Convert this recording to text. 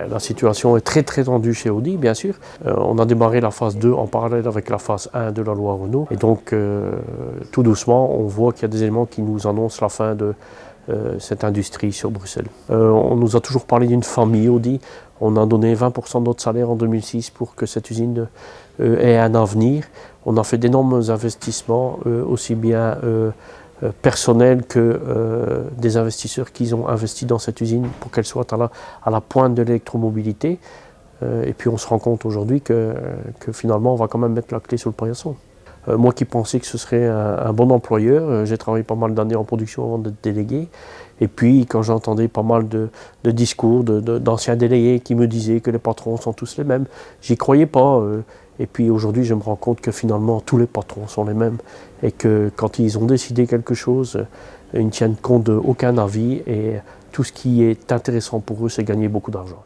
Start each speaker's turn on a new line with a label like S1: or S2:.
S1: La situation est très tendue chez Audi, bien sûr. On a démarré la phase 2 en parallèle avec la phase 1 de la loi Renault. Et donc, tout doucement, on voit qu'il y a des éléments qui nous annoncent la fin de cette industrie sur Bruxelles. On nous a toujours parlé d'une famille Audi. On a donné 20% de notre salaire en 2006 pour que cette usine ait un avenir. On a fait d'énormes investissements, aussi bien personnels que des investisseurs qui ont investi dans cette usine pour qu'elle soit à la pointe de l'électromobilité. Et puis on se rend compte aujourd'hui que finalement on va quand même mettre la clé sur le paillasson. Moi qui pensais que ce serait un bon employeur, j'ai travaillé pas mal d'années en production avant d'être délégué. Et puis quand j'entendais pas mal de discours d'anciens délégués qui me disaient que les patrons sont tous les mêmes, j'y croyais pas. Et puis aujourd'hui je me rends compte que finalement tous les patrons sont les mêmes. Et que quand ils ont décidé quelque chose, ils ne tiennent compte d'aucun avis. Et tout ce qui est intéressant pour eux, c'est gagner beaucoup d'argent.